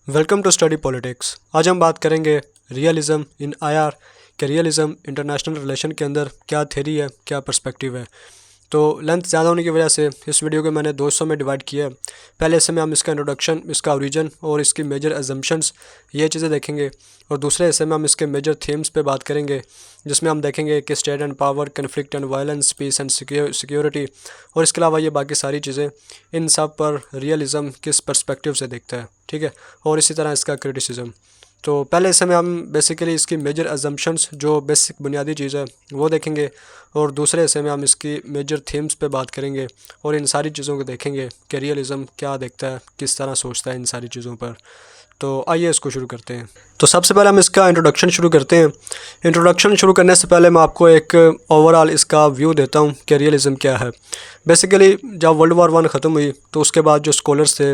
Welcome to study politics. आज हम बात करेंगे रियलिज़म इन आईआर के रियलिज़म इंटरनेशनल रिलेशन के अंदर क्या थ्योरी है, क्या पर्सपेक्टिव है। तो लेंथ ज़्यादा होने की वजह से इस वीडियो को मैंने 2 हिस्सों में डिवाइड किया है। पहले हिस्से में हम इसका इंट्रोडक्शन, इसका ओरिजिन और इसकी मेजर अजम्पशंस ये चीज़ें देखेंगे, और दूसरे हिस्से में हम इसके मेजर थीम्स पे बात करेंगे, जिसमें हम देखेंगे कि state and power, conflict and violence, peace and security, और इसके अलावा ये बाकी सारी चीज़ें, इन सब पर रियलिज़म किस पर्सपेक्टिव से देखता है, ठीक है, और इसी तरह इसका क्रिटिसिज्म। तो पहले इस समय हम बेसिकली इसकी मेजर अजम्पशंस, जो बेसिक बुनियादी चीज़ है, वो देखेंगे, और दूसरे हिस्से में हम इसकी मेजर थीम्स पे बात करेंगे और इन सारी चीज़ों को देखेंगे कि रियलिज़म क्या देखता है, किस तरह सोचता है इन सारी चीज़ों पर। तो आइए इसको शुरू करते हैं। तो सबसे पहले हम इसका इंट्रोडक्शन शुरू करते हैं। इंट्रोडक्शन शुरू करने से पहले मैं आपको एक ओवरऑल इसका व्यू देता हूँ कि रियलिज़म क्या है। बेसिकली जब वर्ल्ड वार 1 ख़त्म हुई तो उसके बाद जो स्कॉलर्स थे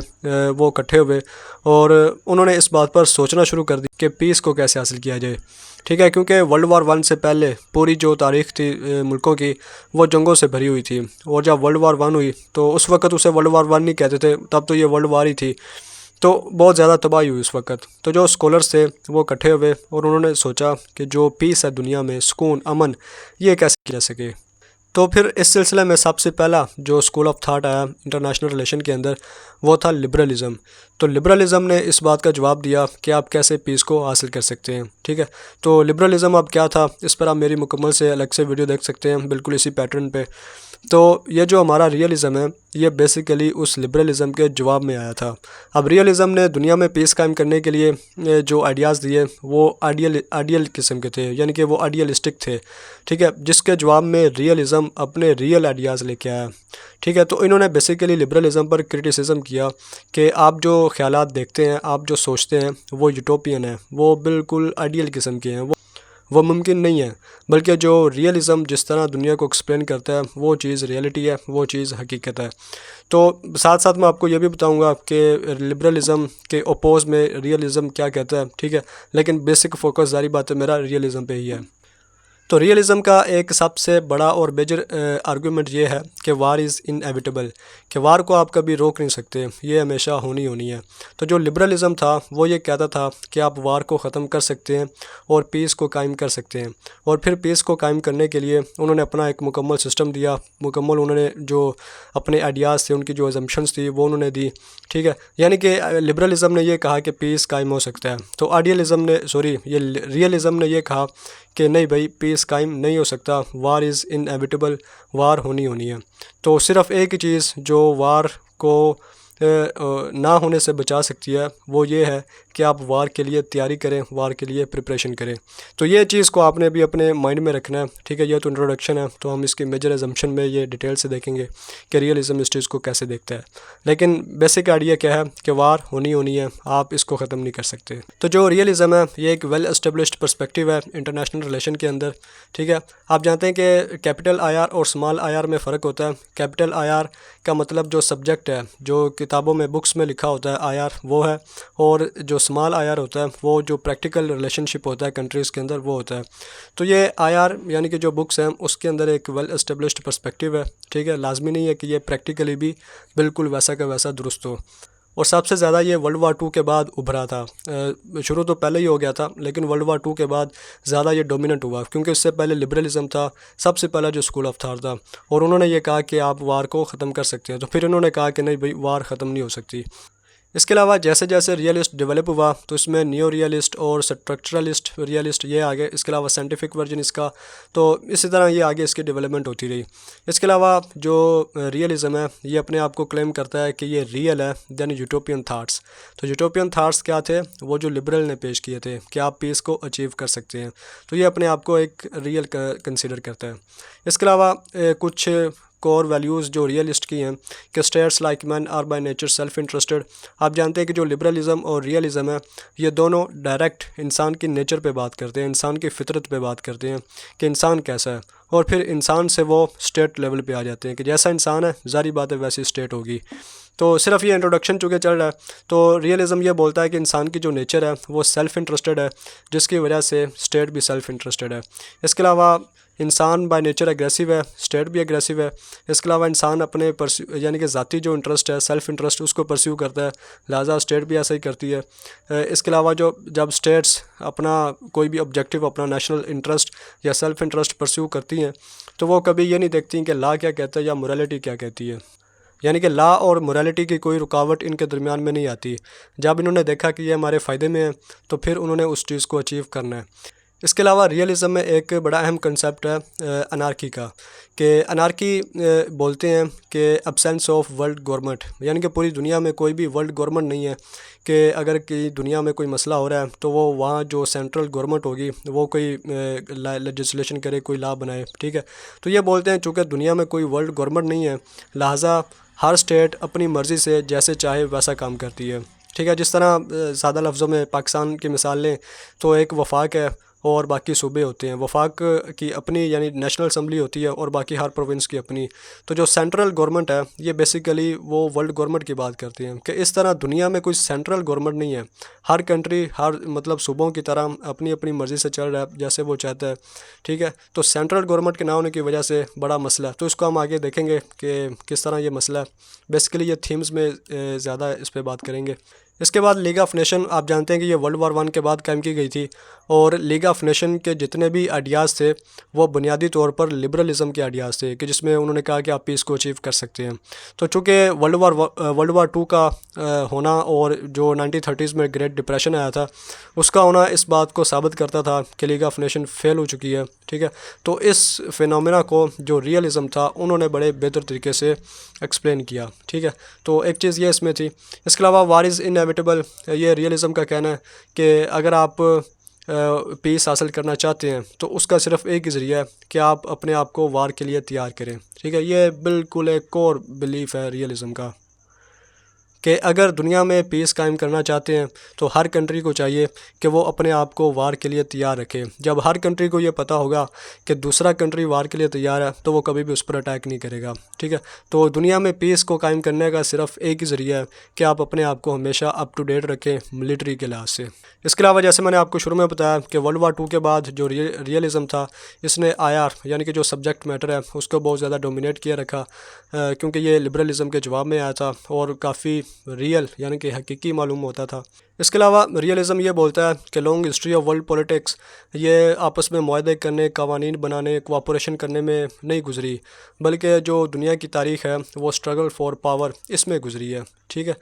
वो इकट्ठे हुए और उन्होंने इस बात पर सोचना शुरू कर दी कि पीस को कैसे हासिल किया जाए, ठीक है, क्योंकि वर्ल्ड वार 1 से पहले पूरी जो तारीख़ थी मुल्कों की, वो जंगों से भरी हुई थी। और जब वर्ल्ड वार 1 हुई तो उस वक्त उसे वर्ल्ड वार 1 नहीं कहते थे, तब तो ये वर्ल्ड वार ही थी। तो बहुत ज़्यादा तबाही हुई उस वक्त। तो जो स्कॉलर्स थे वो इकट्ठे हुए और उन्होंने सोचा कि जो पीस है दुनिया में, सुकून, अमन, ये कैसे किया जा सके। तो फिर इस सिलसिले में सबसे पहला जो स्कूल ऑफ थाट आया इंटरनेशनल रिलेशन के अंदर, वो था लिबरलिज़म। तो लिबरलिज़म ने इस बात का जवाब दिया कि आप कैसे पीस को हासिल कर सकते हैं, ठीक है। तो लिबरलिज़म अब क्या था, इस पर आप मेरी मुकम्मल से अलग से वीडियो देख सकते हैं, बिल्कुल इसी पैटर्न पे। तो ये जो हमारा रियलिज़म है, ये बेसिकली उस लिबरलिज़म के जवाब में आया था। अब रियलिज़म ने दुनिया में पीस कायम करने के लिए जो आइडियाज़ दिए वो आइडियल किस्म के थे, यानी कि वो आइडियलिस्टिक थे, ठीक है, जिसके जवाब में रियलिज़म अपने रियल आइडियाज़ लेके आया, ठीक है। तो इन्होंने बेसिकली लिबरलिज़म पर क्रिटिसिज्म किया कि आप जो ख्यालात देखते हैं, आप जो सोचते हैं, वो यूटोपियन है, वो बिल्कुल आइडियल किस्म के हैं, वो मुमकिन नहीं है। बल्कि जो रियलिज़म जिस तरह दुनिया को एक्सप्लेन करता है, वो चीज़ रियलिटी है, वो चीज़ हकीकत है। तो साथ साथ मैं आपको ये भी बताऊंगा कि लिबरलिज़म के अपोज में रियलिज़म क्या कहता है, ठीक है, लेकिन बेसिक फोकस जारी बात है मेरा रियलिज़म पे ही है। तो रियलिज़म का एक सबसे बड़ा और मेजर आर्गूमेंट ये है कि वार इज़ इनएविटेबल, कि वार को आप कभी रोक नहीं सकते, ये हमेशा होनी है। तो जो लिबरलिज़म था वो ये कहता था कि आप वार को ख़त्म कर सकते हैं और पीस को कायम कर सकते हैं। और फिर पीस को कायम करने के लिए उन्होंने अपना एक मुकम्मल सिस्टम दिया, मुकम्मल उन्होंने जो अपने आइडियाज़ थे, उनकी जो अजम्पशंस थी, वो उन्होंने दी, ठीक है। यानी कि लिबरलिज़म ने ये कहा कि पीस कायम हो सकता है, तो ये रियलिज़म ने ये कहा कि नहीं भाई, पीस कायम नहीं हो सकता, वार इज़ इनएविटेबल, वार होनी है। तो सिर्फ़ एक ही चीज़ जो वार को ना होने से बचा सकती है, वो ये है कि आप वार के लिए तैयारी करें, वार के लिए प्रिपरेशन करें। तो ये चीज़ को आपने भी अपने माइंड में रखना है, ठीक है। ये तो इंट्रोडक्शन है, तो हम इसकी मेजर एजम्पशन में ये डिटेल से देखेंगे कि रियलिज़म इस चीज़ को कैसे देखता है। लेकिन बेसिक आइडिया क्या है कि वार होनी है, आप इसको ख़त्म नहीं कर सकते। तो जो रियलिज़म है, ये एक वेल एस्टेब्लिश्ड पर्सपेक्टिव है इंटरनेशनल रिलेशन के अंदर, ठीक है। आप जानते हैं कि कैपिटल आईआर और स्मॉल आईआर में फ़र्क होता है। कैपिटल आईआर का मतलब जो सब्जेक्ट है, जो किताबों में, बुक्स में लिखा होता है आईआर, वो है, और जो स्मॉल आईआर होता है वो जो प्रैक्टिकल रिलेशनशिप होता है कंट्रीज़ के अंदर, वो होता है। तो ये आईआर यानी कि जो बुक्स हैं उसके अंदर एक वेल एस्टेब्लिश्ड पर्सपेक्टिव है, ठीक है। लाजमी नहीं है कि ये प्रैक्टिकली भी बिल्कुल वैसा का वैसा दुरुस्त हो। और सबसे ज़्यादा ये वर्ल्ड वार 2 के बाद उभरा था। शुरू तो पहले ही हो गया था, लेकिन वर्ल्ड वार 2 के बाद ज़्यादा ये डोमिनेंट हुआ, क्योंकि उससे पहले लिबरलिज़म था, सबसे पहला जो स्कूल ऑफ थाट था, और उन्होंने ये कहा कि आप वार को ख़त्म कर सकते हैं। तो फिर उन्होंने कहा कि नहीं भाई, वार ख़त्म नहीं हो सकती। इसके अलावा जैसे जैसे रियलिस्ट डेवलप हुआ तो इसमें नियो रियलिस्ट और स्ट्रक्चरलिस्ट रियलिस्ट ये आ गए। इसके अलावा साइंटिफिक वर्जन इसका, तो इसी तरह ये आगे इसकी डेवलपमेंट होती रही। इसके अलावा जो रियलिज़म है, ये अपने आप को क्लेम करता है कि ये रियल है देन यूटोपियन थाट्स। तो यूटोपियन थाट्स क्या थे, वो जो लिबरल ने पेश किए थे कि आप पीस को अचीव कर सकते हैं, तो ये अपने आप को एक रियल कंसिडर करता है। इसके अलावा कुछ कोर वैल्यूज़ जो रियलिस्ट की हैं कि states like man are by nature self interested. आप जानते हैं कि जो लिबरलिज़म और रियलिज़म है, ये दोनों डायरेक्ट इंसान की नेचर पे बात करते हैं, इंसान की फितरत पे बात करते हैं कि इंसान कैसा है, और फिर इंसान से वो स्टेट लेवल पे आ जाते हैं कि जैसा इंसान है, ज़ाहिर बात है वैसी स्टेट होगी। तो सिर्फ ये इंट्रोडक्शन चूँकि चल रहा है, तो रियलिज़म ये बोलता है कि इंसान की जो नेचर है वो सेल्फ़ इंटरेस्टेड है, जिसकी वजह से स्टेट भी सेल्फ़ इंटरेस्टेड है। इसके अलावा इंसान बाय नेचर एग्रेसिव है, स्टेट भी एग्रेसिव है। इसके अलावा इंसान अपने यानी कि ज़ाती जो इंटरेस्ट है, सेल्फ़ इंटरेस्ट, उसको परस्यू करता है, लिहाजा स्टेट भी ऐसा ही करती है। इसके अलावा जब स्टेट्स अपना कोई भी ऑब्जेक्टिव, अपना नेशनल इंटरेस्ट या सेल्फ़ इंटरेस्ट परस्यू करती हैं, तो वो कभी ये नहीं देखती कि लॉ क्या कहता है या मोरालिटी क्या कहती है। यानी कि लॉ और मोरालिटी की कोई रुकावट इनके दरमियान में नहीं आती। जब इन्होंने देखा कि ये हमारे फ़ायदे में है, तो फिर उन्होंने उस चीज़ को अचीव करना है। इसके अलावा रियलिज़म में एक बड़ा अहम कंसेप्ट है अनार्की का, कि अनार्की बोलते हैं कि एब्सेंस ऑफ वर्ल्ड गवर्नमेंट, यानी कि पूरी दुनिया में कोई भी वर्ल्ड गवर्नमेंट नहीं है, कि अगर कि दुनिया में कोई मसला हो रहा है तो वो वहाँ जो सेंट्रल गवर्नमेंट होगी वो कोई लेजिस्लेशन करे, कोई लॉ बनाए, ठीक है। तो ये बोलते हैं चूँकि दुनिया में कोई वर्ल्ड गवर्नमेंट नहीं है, लिहाजा हर स्टेट अपनी मर्ज़ी से जैसे चाहे वैसा काम करती है, ठीक है। जिस तरह सादा लफ्ज़ों में पाकिस्तान की मिसाल लें तो एक वफाक है और बाकी सूबे होते हैं। वफाक की अपनी यानी नेशनल असम्बली होती है और बाकी हर प्रोविंस की अपनी। तो जो सेंट्रल गवर्नमेंट है ये बेसिकली वो वर्ल्ड गवर्नमेंट की बात करती हैं कि इस तरह दुनिया में कोई सेंट्रल गवर्नमेंट नहीं है। हर कंट्री, हर मतलब सूबों की तरह अपनी अपनी मर्ज़ी से चल रहा है जैसे वो चाहता है, ठीक है। तो सेंट्रल गवर्नमेंट के ना होने की वजह से बड़ा मसला है, तो इसको हम आगे देखेंगे कि किस तरह ये मसला है। बेसिकली ये थीम्स में ज़्यादा इस पर बात करेंगे। इसके बाद लीग ऑफ नेशन, आप जानते हैं कि ये वर्ल्ड वार 1 के बाद कायम की गई थी, और लीग ऑफ नेशन के जितने भी आइडियाज़ थे वो बुनियादी तौर पर लिबरलिज़म के आइडियाज़ थे, कि जिसमें उन्होंने कहा कि आप पीस को अचीव कर सकते हैं। तो चूँकि वर्ल्ड वार 2 का होना और जो 1930s में ग्रेट डिप्रेशन आया था उसका होना इस बात को साबित करता था कि लीग ऑफ नेशन फेल हो चुकी है, ठीक है। तो इस फिनोमेना को जो रियलिज़म था उन्होंने बड़े बेहतर तरीके से एक्सप्लेन किया, ठीक है। तो एक चीज़ ये इसमें थी। इसके अलावा वार इज़ इनएविटेबल, ये रियलिज़म का कहना है कि अगर आप पीस हासिल करना चाहते हैं तो उसका सिर्फ एक ही ज़रिया है कि आप अपने आप को वार के लिए तैयार करें, ठीक है। ये बिल्कुल एक कोर बिलीफ है रियलिज़म का, कि अगर दुनिया में पीस कायम करना चाहते हैं तो हर कंट्री को चाहिए कि वो अपने आप को वार के लिए तैयार रखे। जब हर कंट्री को ये पता होगा कि दूसरा कंट्री वार के लिए तैयार है तो वो कभी भी उस पर अटैक नहीं करेगा, ठीक है। तो दुनिया में पीस को कायम करने का सिर्फ एक ही ज़रिया है कि आप अपने आप को हमेशा अप टू डेट रखें मिलिट्री के लिहाज से। इसके अलावा जैसे मैंने आपको शुरू में बताया कि वर्ल्ड वार 2 के बाद जो रियलिज़म था इसने आईआर यानी कि जो सब्जेक्ट मैटर है उसको बहुत ज़्यादा डोमिनेट किया रखा, क्योंकि ये लिबरलिज़म के जवाब में आया था और काफ़ी रियल यानी कि हकीकी मालूम होता था। इसके अलावा रियलिज़म ये बोलता है कि long history of world politics ये आपस में मुआहदे करने, कवानीन बनाने, कोऑपरेशन करने में नहीं गुजरी, बल्कि जो दुनिया की तारीख़ है वो स्ट्रगल फॉर पावर इसमें गुजरी है, ठीक है।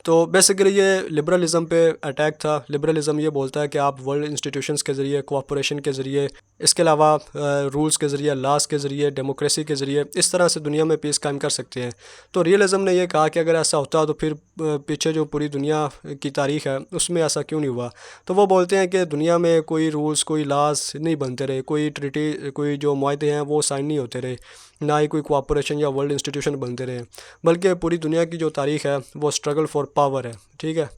तो बेसिकली ये लिबरलिज़म पे अटैक था। लिबरलिज़म ये बोलता है कि आप वर्ल्ड इंस्टीट्यूशंस के ज़रिए, कोऑपरेशन के ज़रिए, इसके अलावा रूल्स के ज़रिए, लॉस के ज़रिए, डेमोक्रेसी के ज़रिए इस तरह से दुनिया में पीस कायम कर सकते हैं। तो रियलिज़म ने यह कहा कि अगर ऐसा होता तो फिर पीछे जो पूरी दुनिया की तारीख़ है उसमें ऐसा क्यों नहीं हुआ। तो वो बोलते हैं कि दुनिया में कोई रूल्स, कोई लॉस नहीं बनते रहे, कोई ट्रीटी, कोई जो मुआहदे हैं वो साइन नहीं होते रहे, ना ही कोई कोऑपरेशन या वर्ल्ड इंस्टीट्यूशन बनते रहे, बल्कि पूरी दुनिया की जो तारीख़ है वो स्ट्रगल फॉर पावर है, ठीक है।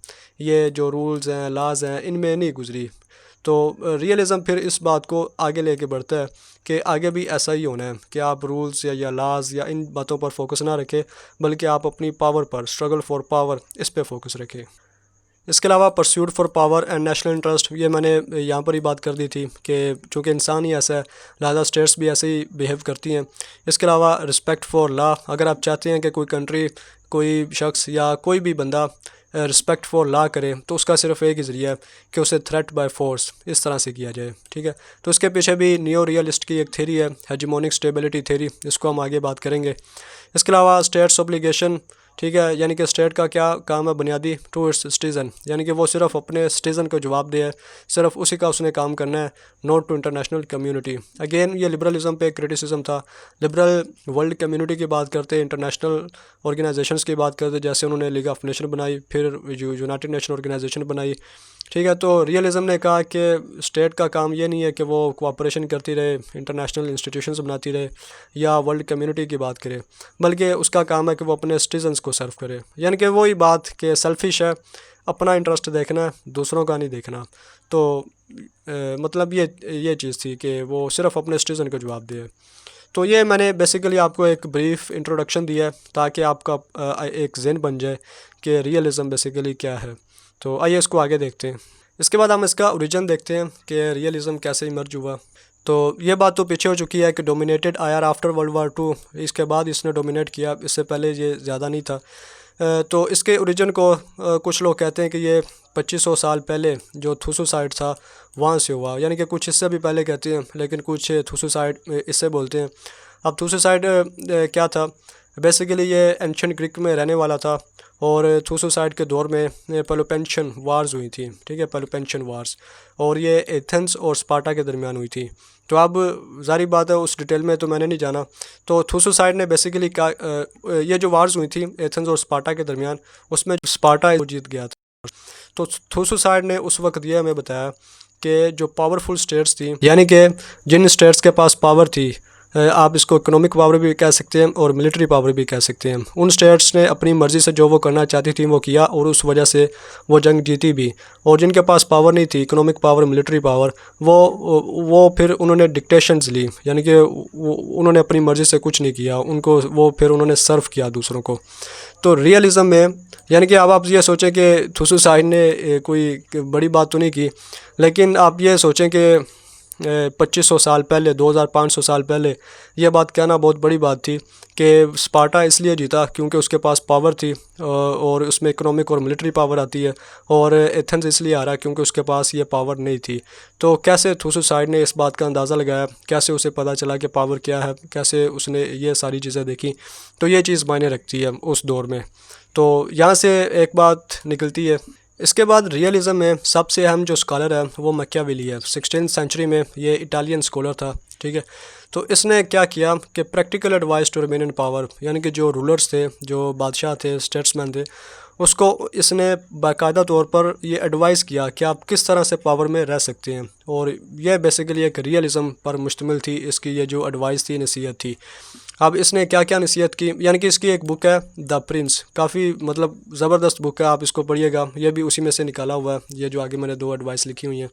ये जो रूल्स हैं, लॉज हैं, इनमें नहीं गुजरी। तो रियलिज़म फिर इस बात को आगे लेके बढ़ता है कि आगे भी ऐसा ही होना है कि आप रूल्स या लॉज या इन बातों पर फोकस ना रखें, बल्कि आप अपनी पावर पर, स्ट्रगल फॉर पावर, इस पे फोकस रखें। इसके अलावा pursuit for power and national interest, ये मैंने यहाँ पर ही बात कर दी थी कि चूँकि इंसान ही ऐसा है लिहाजा स्टेट्स भी ऐसे ही बिहेव करती हैं। इसके अलावा रिस्पेक्ट फॉर लॉ, अगर आप चाहते हैं कि कोई कंट्री, कोई शख्स या कोई भी बंदा रिस्पेक्ट फॉर लॉ करे तो उसका सिर्फ एक ही ज़रिया है कि उसे थ्रेट बाय फोर्स इस तरह से किया जाए, ठीक है। तो इसके पीछे भी नियो रियलिस्ट की एक थ्योरी है, हेजिमोनिक स्टेबिलिटी थ्योरी, इसको हम आगे बात करेंगे। इसके अलावा स्टेट्स ऑब्लिगेशन, ठीक है, यानी कि स्टेट का क्या काम है बुनियादी, टू इट्स सिटीज़न, यानी कि वो सिर्फ अपने सिटीज़न को जवाब दे, सिर्फ उसी का उसने काम करना है, not to international community. Again ये लिबरलिज़म पे क्रिटिसिज्म था। लिबरल वर्ल्ड कम्युनिटी की बात करते, इंटरनेशनल ऑर्गेनाइजेशंस की बात करते, जैसे उन्होंने लीग ऑफ नेशन बनाई, फिर यूनाइटेड नेशन ऑर्गेनाइजेशन बनाई, ठीक है। तो रियलिज़म ने कहा कि स्टेट का काम ये नहीं है कि वो कोऑपरेशन करती रहे, इंटरनेशनल इंस्टीट्यूशंस बनाती रहे या वर्ल्ड कम्युनिटी की बात करे, बल्कि उसका काम है कि वो अपने सिटीजन्स को सर्व करे। यानी कि वही बात कि सेल्फिश है, अपना इंटरेस्ट देखना है, दूसरों का नहीं देखना। तो मतलब ये चीज़ थी कि वो सिर्फ अपने सिटीज़न को जवाब दे। तो ये मैंने बेसिकली आपको एक ब्रीफ इंट्रोडक्शन दिया है ताकि आपका एक ज़हन बन जाए कि रियलिज़म बेसिकली क्या है। तो आइए इसको आगे देखते हैं। इसके बाद हम इसका ओरिजिन देखते हैं कि रियलिज़म कैसे इमर्ज हुआ। तो ये बात तो पीछे हो चुकी है कि dominated era after world war two, इसके बाद इसने डोमिनेट किया, इससे पहले ये ज़्यादा नहीं था। तो इसके ओरिजिन को कुछ लोग कहते हैं कि ये 2500 साल पहले जो थुसुसाइड था वहाँ से हुआ, यानी कि कुछ इससे भी पहले कहते हैं, लेकिन कुछ थुसुसाइड इससे बोलते हैं। अब थुसुसाइड क्या था? बेसिकली ये एंशिएंट ग्रीक में रहने वाला था और थुसुसाइड के दौर में पेलोपेंशियन वार्स हुई थी, ठीक है, पेलोपेंशियन वार्स, और ये एथेंस और स्पार्टा के दरमियान हुई थी। तो अब जारी बात है उस डिटेल में तो मैंने नहीं जाना। तो थुसुसाइड ने बेसिकली क्या ये जो वार्स हुई थी एथेंस और स्पार्टा के दरमियान, उसमें स्पार्टा जीत गया था। तो थुसुसाइड ने उस वक्त ये हमें बताया कि जो पावरफुल स्टेट्स थी, यानी कि जिन स्टेट्स के पास पावर थी, आप इसको इकोनॉमिक पावर भी कह सकते हैं और मिलिट्री पावर भी कह सकते हैं, उन स्टेट्स ने अपनी मर्ज़ी से जो वो करना चाहती थी वो किया और उस वजह से वो जंग जीती भी। और जिनके पास पावर नहीं थी, इकोनॉमिक पावर, मिलिट्री पावर, वो फिर उन्होंने डिक्टेशंस ली, यानी कि उन्होंने अपनी मर्ज़ी से कुछ नहीं किया, उनको वो फिर उन्होंने सर्व किया दूसरों को। तो रियलिज़म में, यानी कि अब आप ये सोचें कि थुसुसाइड ने कोई बड़ी बात तो नहीं की, लेकिन आप ये सोचें कि 2500 साल पहले, 2500 साल पहले ये बात कहना बहुत बड़ी बात थी कि स्पार्टा इसलिए जीता क्योंकि उसके पास पावर थी और उसमें इकोनॉमिक और मिलिट्री पावर आती है, और एथेंस इसलिए आ रहा है क्योंकि उसके पास ये पावर नहीं थी। तो कैसे थुसुसाइड ने इस बात का अंदाज़ा लगाया, कैसे उसे पता चला कि पावर क्या है, कैसे उसने ये सारी चीज़ें देखी, तो ये चीज़ मायने रखती है उस दौर में। तो यहाँ से एक बात निकलती है। इसके बाद रियलिज़म में सबसे अहम जो स्कॉलर है वो मैकियावेली है। 16th सेंचुरी में ये इटालियन स्कॉलर था, ठीक है। तो इसने क्या किया कि practical advice to remain in power, यानी कि जो रूलर्स थे, जो बादशाह थे, स्टेट्समैन थे, उसको इसने बाकायदा तौर पर ये एडवाइस किया कि आप किस तरह से पावर में रह सकते हैं। और यह बेसिकली एक रियलिज़म पर मुश्तमिल थी, इसकी ये जो एडवाइस थी, नसीहत थी। अब इसने क्या क्या नसीहत की, यानी कि इसकी एक बुक है द प्रिंस, काफ़ी मतलब ज़बरदस्त बुक है, आप इसको पढ़िएगा, ये भी उसी में से निकाला हुआ है, ये जो आगे मैंने 2 एडवाइस लिखी हुई हैं।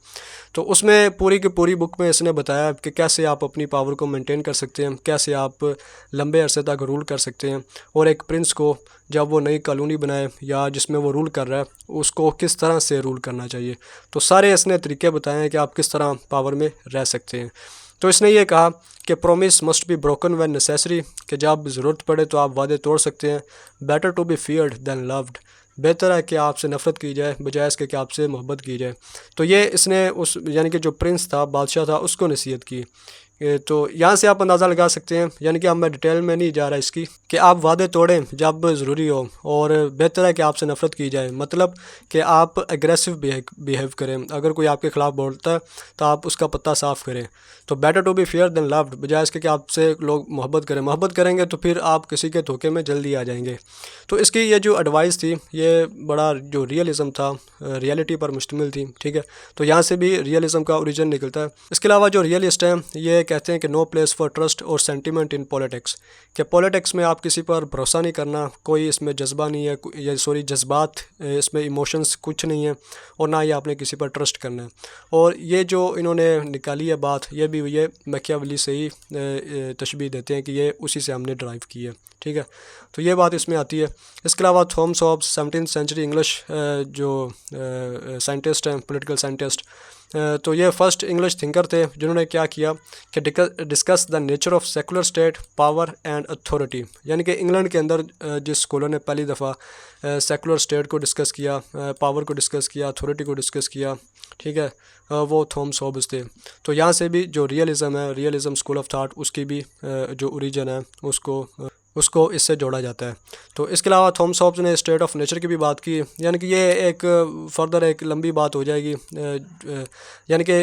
तो उसमें पूरी की पूरी बुक में इसने बताया कि कैसे आप अपनी पावर को मेंटेन कर सकते हैं, कैसे आप लंबे अरसे तक रूल कर सकते हैं, और एक प्रिंस को जब वो नई कॉलोनी बनाए या जिसमें वो रूल कर रहा है उसको किस तरह से रूल करना चाहिए। तो सारे इसने तरीके बताए हैं कि आप किस तरह पावर में रह सकते हैं। तो इसने ये कहा कि promise must be broken when necessary, कि जब ज़रूरत पड़े तो आप वादे तोड़ सकते हैं। Better to be feared than loved, बेहतर है कि आपसे नफ़रत की जाए बजाय इसके कि आपसे मोहब्बत की जाए। तो ये इसने उस, यानी कि जो प्रिंस था, बादशाह था, उसको नसीहत की। तो यहाँ से आप अंदाज़ा लगा सकते हैं, यानी कि अब मैं डिटेल में नहीं जा रहा इसकी, कि आप वादे तोड़ें जब ज़रूरी हो, और बेहतर है कि आपसे नफ़रत की जाए, मतलब कि आप एग्रेसिव बिहेव करें। अगर कोई आपके ख़िलाफ़ बोलता है तो आप उसका पत्ता साफ़ करें। तो better to be feared than loved, बजाय इसके कि आपसे लोग मोहब्बत करें। मोहब्बत करेंगे तो फिर आप किसी के धोखे में जल्दी आ जाएंगे। तो इसकी ये जो एडवाइस थी, ये बड़ा जो रियलिज़म था, रियलिटी पर मुश्तमिल थी, ठीक है। तो यहाँ से भी रियलिज़म का ओरिजिन निकलता है। इसके अलावा जो रियलिस्ट हैं ये कहते हैं कि नो प्लेस फॉर ट्रस्ट और सेंटिमेंट इन पॉलिटिक्स, कि पॉलिटिक्स में आप किसी पर भरोसा नहीं करना, कोई इसमें जज्बा नहीं है, या सॉरी जज्बात, इसमें इमोशंस कुछ नहीं है, और ना ही आपने किसी पर ट्रस्ट करना है। और ये जो इन्होंने निकाली है बात, ये भी ये मैकियावेली से ही तशबीह देते हैं कि ये उसी से हमने ड्राइव की है, ठीक है। तो ये बात इसमें आती है। इसके अलावा Thomas Hobbes 17th century English जो साइंटिस्ट हैं, पॉलिटिकल साइंटिस्ट, तो ये फर्स्ट इंग्लिश थिंकर थे जिन्होंने क्या किया कि discuss the nature of secular state, power and authority, यानी कि इंग्लैंड के अंदर जिस स्कॉलर ने पहली दफ़ा सेकुलर स्टेट को डिस्कस किया, पावर को डिस्कस किया, अथॉरिटी को डिस्कस किया, ठीक है, वो थॉमस हॉब्स थे। तो यहाँ से भी जो रियलिज़म है, रियलिज़म स्कूल ऑफ थाट, उसकी भी जो ओरिजिन है उसको इससे जोड़ा जाता है। तो इसके अलावा थॉमस हॉब्स ने स्टेट ऑफ नेचर की भी बात की, यानी कि ये एक फर्दर एक लंबी बात हो जाएगी। यानी कि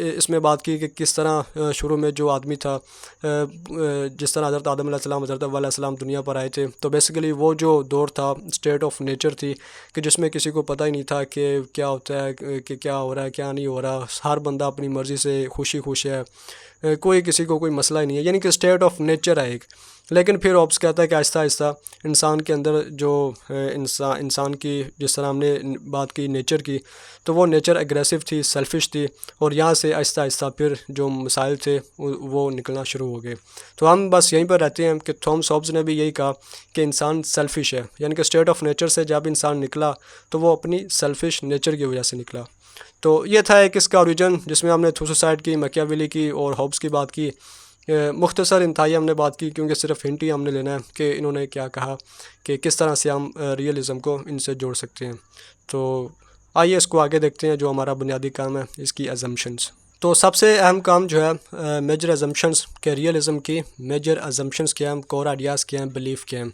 इसमें बात की कि किस तरह शुरू में जो आदमी था, जिस तरह हज़रत आदम अलैहिस्सलाम, हज़रत हव्वा अलैहिस्सलाम दुनिया पर आए थे, तो बेसिकली वो जो दौर था स्टेट ऑफ नेचर थी, कि जिसमें किसी को पता ही नहीं था कि क्या होता है, कि क्या हो रहा है, क्या नहीं हो रहा। हर बंदा अपनी मर्ज़ी से खुशी खुश है, कोई किसी को कोई मसला ही नहीं है, यानी कि स्टेट ऑफ नेचर है एक। लेकिन फिर हॉब्स कहता है कि आहिस्ता आहिस्ता इंसान के अंदर जो इंसान की, जिस तरह हमने बात की नेचर की, तो वो नेचर एग्रेसिव थी, सेल्फिश थी, और यहाँ से आहिस्ता आहिस्ता फिर जो मसाइल थे वो निकलना शुरू हो गए। तो हम बस यहीं पर रहते हैं कि थॉमस हॉब्स ने भी यही कहा कि इंसान सेल्फिश है, यानी कि स्टेट ऑफ नेचर से जब इंसान निकला तो वो अपनी सेल्फिश नेचर की वजह से निकला। तो ये था एक इसका ओरिजिन, जिसमें हमने सुसाइड की, मैकियावेली की और हॉब्स की बात की। मुख्तसर इंतहाई हमने बात की, क्योंकि सिर्फ हिंट ही हमने लेना है कि इन्होंने क्या कहा, कि किस तरह से हम रियलिज़म को इनसे जोड़ सकते हैं। तो आइए इसको आगे देखते हैं, जो हमारा बुनियादी काम है इसकी अजम्पशंस। तो सबसे अहम काम जो है मेजर अजम्पशंस के रियलिज़म की मेजर अजम्पशंस क्या हैं, कोर आइडियाज़ क्या हैं, बिलीफ क्या हैं।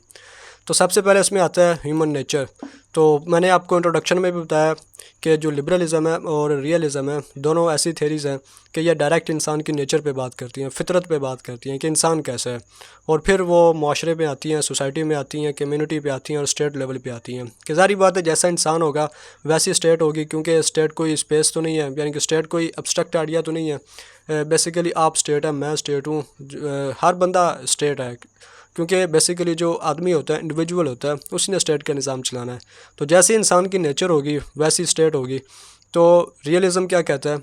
तो सबसे पहले इसमें आता है ह्यूमन नेचर। तो मैंने आपको इंट्रोडक्शन में भी बताया कि जो लिबरलिज़म है और रियलिज़म है, दोनों ऐसी थेरीज़ हैं कि ये डायरेक्ट इंसान की नेचर पे बात करती हैं, फितरत पे बात करती हैं कि इंसान कैसा है, और फिर वो माशरे में आती हैं, सोसाइटी में आती हैं, कम्युनिटी पे आती हैं और स्टेट लेवल पे आती हैं। कि ज़ाहिर बात है जैसा इंसान होगा वैसी स्टेट होगी, क्योंकि स्टेट कोई स्पेस तो नहीं है, यानी कि स्टेट कोई एब्स्ट्रैक्ट आइडिया तो नहीं है। बेसिकली आप स्टेट है, मैं स्टेट हूँ, हर बंदा स्टेट है, क्योंकि बेसिकली जो आदमी होता है, इंडिविजुअल होता है, उसी ने स्टेट का निज़ाम चलाना है। तो जैसे इंसान की नेचर होगी वैसी स्टेट होगी। तो रियलिज़म क्या कहता है,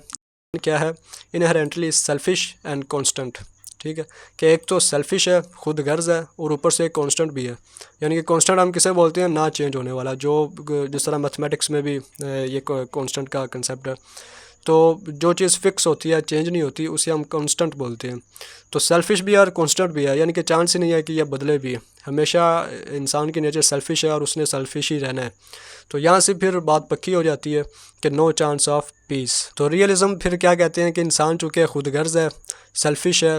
क्या है, इनहेरेंटली सेल्फिश एंड कांस्टेंट। ठीक है, कि एक तो सेल्फिश है, खुद गर्ज है, और ऊपर से एक कांस्टेंट भी है। यानी कि कांस्टेंट हम किसे बोलते हैं, ना चेंज होने वाला, जो जिस तरह मैथमेटिक्स में भी ये कांस्टेंट का कंसेप्ट है। तो जो चीज़ फिक्स होती है, चेंज नहीं होती, उसे हम कांस्टेंट बोलते हैं। तो सेल्फिश भी है और कांस्टेंट भी है, यानी कि चांस ही नहीं है कि यह बदले भी। हमेशा इंसान की नेचर सेल्फिश है और उसने सेल्फिश ही रहना है। तो यहाँ से फिर बात पक्की हो जाती है कि नो चांस ऑफ पीस। तो रियलिज़म फिर क्या कहते हैं कि इंसान चूँकि खुद गर्ज है, सेल्फिश है,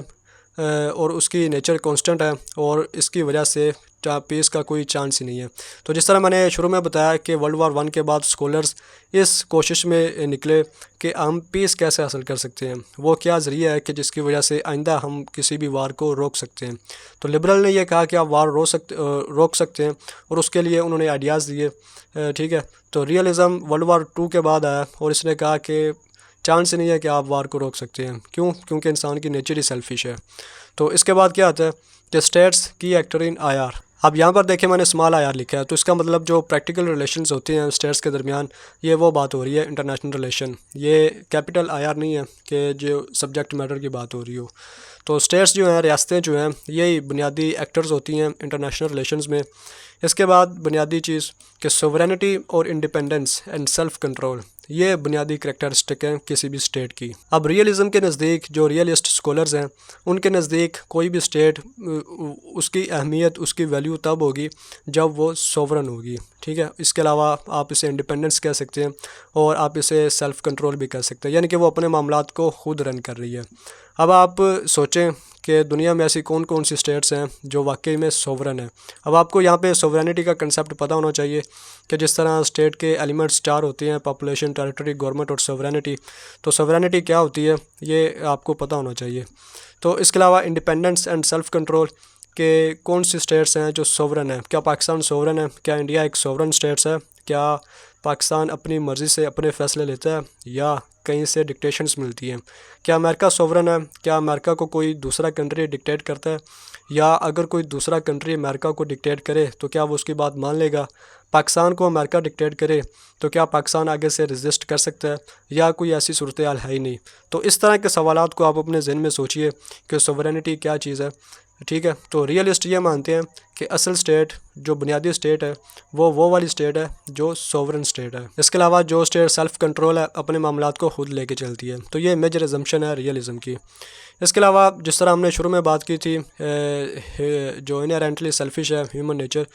और उसकी नेचर कांस्टेंट है, और इसकी वजह से पीस का कोई चांस ही नहीं है। तो जिस तरह मैंने शुरू में बताया कि वर्ल्ड वार 1 के बाद स्कॉलर्स इस कोशिश में निकले कि हम पीस कैसे हासिल कर सकते हैं, वो क्या ज़रिया है कि जिसकी वजह से आइंदा हम किसी भी वार को रोक सकते हैं। तो लिबरल ने यह कहा कि आप वार रोक सकते हैं, और उसके लिए उन्होंने आइडियाज़ दिए। ठीक है, तो रियलिज़म वर्ल्ड वार 2 के बाद आया, और इसने कहा कि चांस ही नहीं है कि आप वार को रोक सकते हैं। क्यों? क्योंकि इंसान की नेचर ही सेल्फिश है। तो इसके बाद क्या आता है कि स्टेट्स की एक्टर इन आईआर। अब यहाँ पर देखें मैंने स्मॉल आईआर लिखा है, तो इसका मतलब जो प्रैक्टिकल रिलेशंस होते हैं स्टेट्स के दरमियान, ये वो बात हो रही है इंटरनेशनल रिलेशन। ये कैपिटल आईआर नहीं है कि जो सब्जेक्ट मैटर की बात हो रही हो। तो स्टेट्स जो हैं, रियासतें जो हैं, यही बुनियादी एक्टर्स होती हैं इंटरनेशनल रिलेशंस में। इसके बाद बुनियादी चीज़ कि सोवरेनिटी और इंडिपेंडेंस एंड सेल्फ कंट्रोल, ये बुनियादी करैक्टरिस्टिक हैं किसी भी स्टेट की। अब रियलिज़म के नज़दीक जो रियलिस्ट स्कॉलर्स हैं, उनके नज़दीक कोई भी स्टेट, उसकी अहमियत, उसकी वैल्यू तब होगी जब वो सोवरन होगी। ठीक है, इसके अलावा आप इसे इंडिपेंडेंस कह सकते हैं, और आप इसे सेल्फ़ कंट्रोल भी कह सकते हैं, यानी कि वो अपने मामलात को खुद रन कर रही है। अब आप सोचें कि दुनिया में ऐसी कौन कौन सी स्टेट्स हैं जो वाकई में सोवरन है। अब आपको यहाँ पे सोवरेनिटी का कंसेप्ट पता होना चाहिए कि जिस तरह स्टेट के एलिमेंट्स 4 होते हैं, पॉपुलेशन, टेरिटरी, गवर्नमेंट और सोवरेनिटी। तो सोवरेनिटी क्या होती है ये आपको पता होना चाहिए। तो इसके अलावा इंडिपेंडेंस एंड सेल्फ कंट्रोल के कौन सी स्टेट्स हैं जो सोवरन है। क्या पाकिस्तान सोवरन है? क्या इंडिया एक सोवरन स्टेट्स है? क्या पाकिस्तान अपनी मर्ज़ी से अपने फ़ैसले लेता है, या कहीं से डिक्टेशंस मिलती हैं? क्या अमेरिका सोवरन है? क्या अमेरिका को कोई दूसरा कंट्री डिक्टेट करता है, या अगर कोई दूसरा कंट्री अमेरिका को डिक्टेट करे तो क्या वो उसकी बात मान लेगा? पाकिस्तान को अमेरिका डिक्टेट करे तो क्या पाकिस्तान आगे से रेजिस्ट कर सकता है, या कोई ऐसी सूरत हाल है ही नहीं? तो इस तरह के सवालात को आप अपने ज़हन में सोचिए कि सोवरेनिटी क्या चीज़ है। ठीक है, तो रियलिस्ट ये मानते हैं कि असल स्टेट, जो बुनियादी स्टेट है, वो वाली स्टेट है जो सोवरन स्टेट है। इसके अलावा जो स्टेट सेल्फ कंट्रोल है, अपने मामलात को खुद लेके चलती है। तो ये मेजर अजम्पशन है रियलिज़म की। इसके अलावा जिस तरह हमने शुरू में बात की थी, जो इनहेरेंटली सेल्फिश है, ह्यूमन नेचर।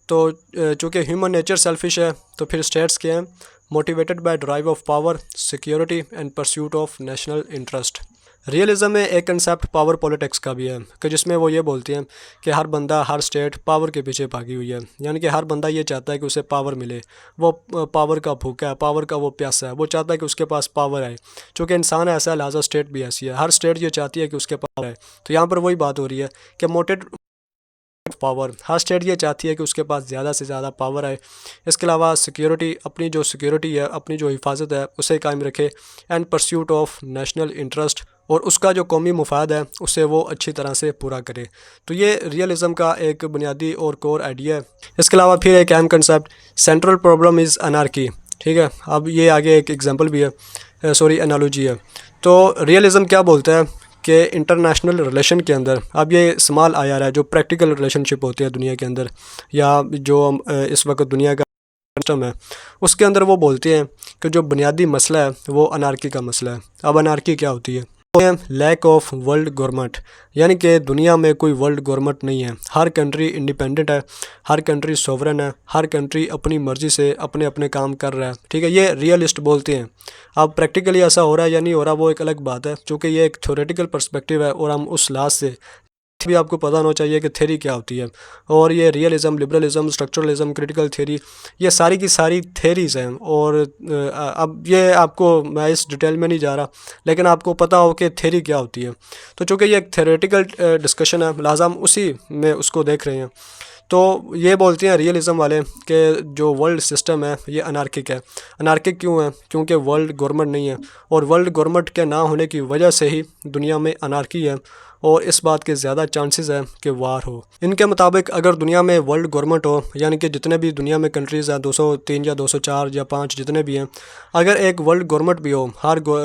तो चूँकि ह्यूमन नेचर सेल्फिश है, तो फिर स्टेट्स क्या हैं? Motivated by drive of power, security and pursuit of national interest. Realism में एक कंसेप्ट पावर पॉलिटिक्स का भी है, कि जिसमें वो ये बोलते हैं कि हर बंदा, हर स्टेट पावर के पीछे भागी हुई है। यानी कि हर बंदा ये चाहता है कि उसे पावर मिले, वो पावर का भूखा है, पावर का वो प्यासा है, वो चाहता है कि उसके पास पावर आए। चूँकि इंसान ऐसा है, लिहाजा स्टेट भी ऐसी है, हर स्टेट ये चाहती है कि उसके पास आए। तो यहाँ पर वही बात हो रही है कि पावर, हर स्टेट ये चाहती है कि उसके पास ज़्यादा से ज़्यादा पावर आए। इसके अलावा सिक्योरिटी, अपनी जो सिक्योरिटी है, अपनी जो हिफाजत है उसे कायम रखे। And pursuit of national interest, और उसका जो कौमी मुफाद है उसे वो अच्छी तरह से पूरा करे। तो ये रियलिज़म का एक बुनियादी और कोर आइडिया है। इसके अलावा फिर एक अहम concept, central problem is anarchy. ठीक है, अब ये आगे एक एग्जांपल भी है, सॉरी एनालॉजी है। तो रियलिज़म क्या बोलता है कि इंटरनेशनल रिलेशन के अंदर, अब ये स्मॉल आई आर है, जो प्रैक्टिकल रिलेशनशिप होती है दुनिया के अंदर, या जो इस वक्त दुनिया का सिस्टम है, उसके अंदर वो बोलते हैं कि जो बुनियादी मसला है वो अनार्की का मसला है। अब अनार्की क्या होती है? लैक ऑफ वर्ल्ड गवर्नमेंट, यानी कि दुनिया में कोई वर्ल्ड गवर्नमेंट नहीं है। हर कंट्री इंडिपेंडेंट है, हर कंट्री सोवरन है, हर कंट्री अपनी मर्ज़ी से अपने अपने काम कर रहा है। ठीक है, ये रियलिस्ट बोलते हैं। अब प्रैक्टिकली ऐसा हो रहा है या नहीं हो रहा वो एक अलग बात है, क्योंकि ये एक थ्योरेटिकल पर्सपेक्टिव है और हम उस लाज से भी आपको पता होना चाहिए कि थ्योरी क्या होती है। और ये रियलिज़म, लिबरलिज़म, स्ट्रक्चरलिज़म, क्रिटिकल थ्योरी, ये सारी की सारी थ्योरीज़ हैं। और अब ये आपको, मैं इस डिटेल में नहीं जा रहा, लेकिन आपको पता हो कि थ्योरी क्या होती है। तो चूँकि ये एक थ्योरेटिकल डिस्कशन है, लिहाजा हम उसी में उसको देख रहे हैं। तो ये बोलते हैं रियलिज़म वाले कि जो वर्ल्ड सिस्टम है ये अनार्किक है। अनार्किक क्यों है? क्योंकि वर्ल्ड गवर्नमेंट नहीं है, और वर्ल्ड गवर्नमेंट के ना होने की वजह से ही दुनिया में अनार्की है, और इस बात के ज़्यादा चांसेस है कि वार हो। इनके मुताबिक अगर दुनिया में वर्ल्ड गवर्नमेंट हो, यानी कि जितने भी दुनिया में कंट्रीज़ हैं, 203 या 204 या 5 जितने भी हैं, अगर एक वर्ल्ड गवर्नमेंट भी हो,